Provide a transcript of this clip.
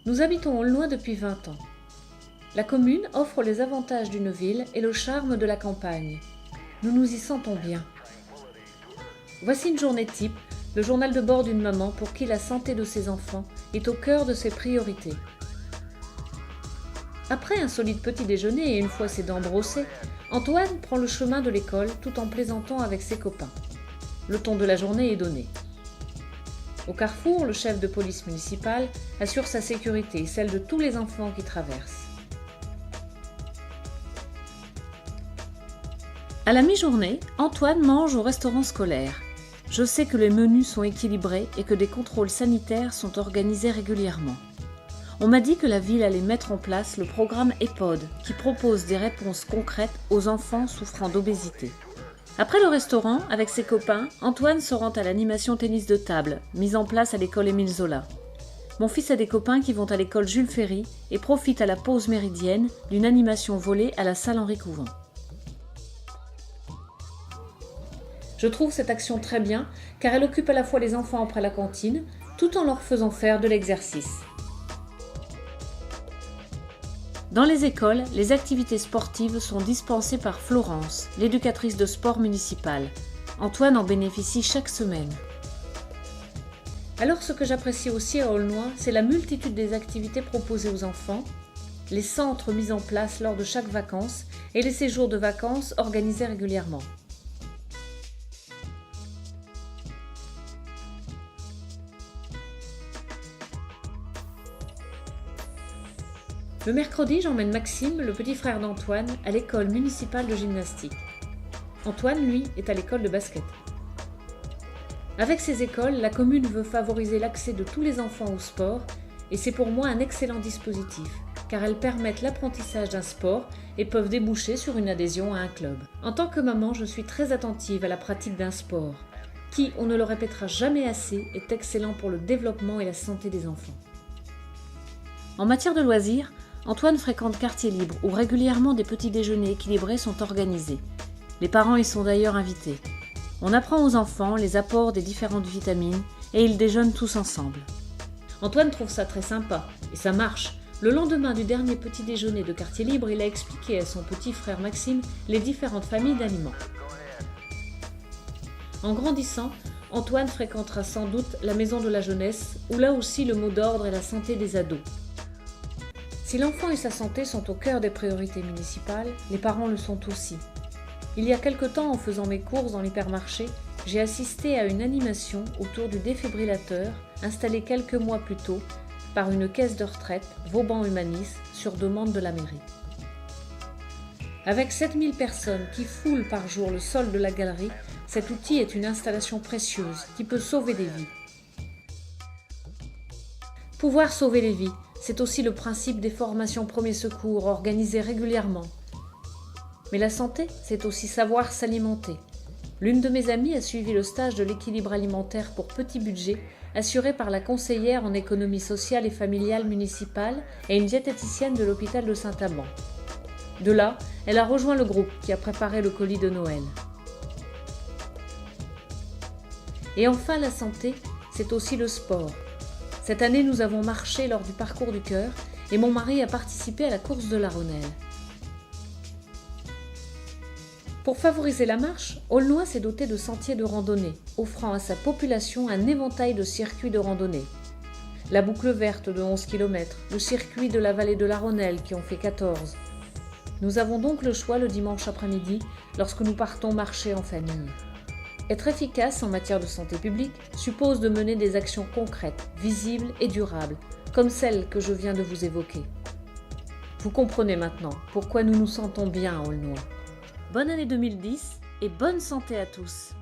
Nous habitons Aulnois depuis 20 ans. La commune offre les avantages d'une ville et le charme de la campagne. Nous nous y sentons bien. Voici une journée type, le journal de bord d'une maman pour qui la santé de ses enfants est au cœur de ses priorités. Après un solide petit déjeuner et une fois ses dents brossées, Antoine prend le chemin de l'école tout en plaisantant avec ses copains. Le ton de la journée est donné. Au carrefour, le chef de police municipale assure sa sécurité et celle de tous les enfants qui traversent. À la mi-journée, Antoine mange au restaurant scolaire. Je sais que les menus sont équilibrés et que des contrôles sanitaires sont organisés régulièrement. On m'a dit que la ville allait mettre en place le programme EPOD, qui propose des réponses concrètes aux enfants souffrant d'obésité. Après le restaurant, avec ses copains, Antoine se rend à l'animation tennis de table, mise en place à l'école Émile Zola. Mon fils a des copains qui vont à l'école Jules Ferry et profitent à la pause méridienne d'une animation volée à la salle Henri Couvent. Je trouve cette action très bien car elle occupe à la fois les enfants après la cantine, tout en leur faisant faire de l'exercice. Dans les écoles, les activités sportives sont dispensées par Florence, l'éducatrice de sport municipale. Antoine en bénéficie chaque semaine. Alors ce que j'apprécie aussi à Aulnois, c'est la multitude des activités proposées aux enfants, les centres mis en place lors de chaque vacances et les séjours de vacances organisés régulièrement. Le mercredi, j'emmène Maxime, le petit frère d'Antoine, à l'école municipale de gymnastique. Antoine, lui, est à l'école de basket. Avec ces écoles, la commune veut favoriser l'accès de tous les enfants au sport et c'est pour moi un excellent dispositif, car elles permettent l'apprentissage d'un sport et peuvent déboucher sur une adhésion à un club. En tant que maman, je suis très attentive à la pratique d'un sport, qui, on ne le répétera jamais assez, est excellent pour le développement et la santé des enfants. En matière de loisirs, Antoine fréquente Quartier Libre où régulièrement des petits déjeuners équilibrés sont organisés. Les parents y sont d'ailleurs invités. On apprend aux enfants les apports des différentes vitamines et ils déjeunent tous ensemble. Antoine trouve ça très sympa et ça marche. Le lendemain du dernier petit déjeuner de Quartier Libre, il a expliqué à son petit frère Maxime les différentes familles d'aliments. En grandissant, Antoine fréquentera sans doute la maison de la jeunesse où là aussi le mot d'ordre est la santé des ados. Si l'enfant et sa santé sont au cœur des priorités municipales, les parents le sont aussi. Il y a quelque temps, en faisant mes courses dans l'hypermarché, j'ai assisté à une animation autour du défibrillateur installé quelques mois plus tôt par une caisse de retraite, Vauban Humanis, sur demande de la mairie. Avec 7000 personnes qui foulent par jour le sol de la galerie, cet outil est une installation précieuse qui peut sauver des vies. Pouvoir sauver les vies, c'est aussi le principe des formations premiers secours organisées régulièrement. Mais la santé, c'est aussi savoir s'alimenter. L'une de mes amies a suivi le stage de l'équilibre alimentaire pour petit budget, assuré par la conseillère en économie sociale et familiale municipale et une diététicienne de l'hôpital de Saint-Amand. De là, elle a rejoint le groupe qui a préparé le colis de Noël. Et enfin, la santé, c'est aussi le sport. Cette année, nous avons marché lors du parcours du cœur et mon mari a participé à la course de la Rhônelle. Pour favoriser la marche, Aulnois s'est doté de sentiers de randonnée, offrant à sa population un éventail de circuits de randonnée. La boucle verte de 11 km, le circuit de la vallée de la Rhônelle qui en fait 14. Nous avons donc le choix le dimanche après-midi lorsque nous partons marcher en famille. Être efficace en matière de santé publique suppose de mener des actions concrètes, visibles et durables, comme celles que je viens de vous évoquer. Vous comprenez maintenant pourquoi nous nous sentons bien à Aulnois. Bonne année 2010 et bonne santé à tous!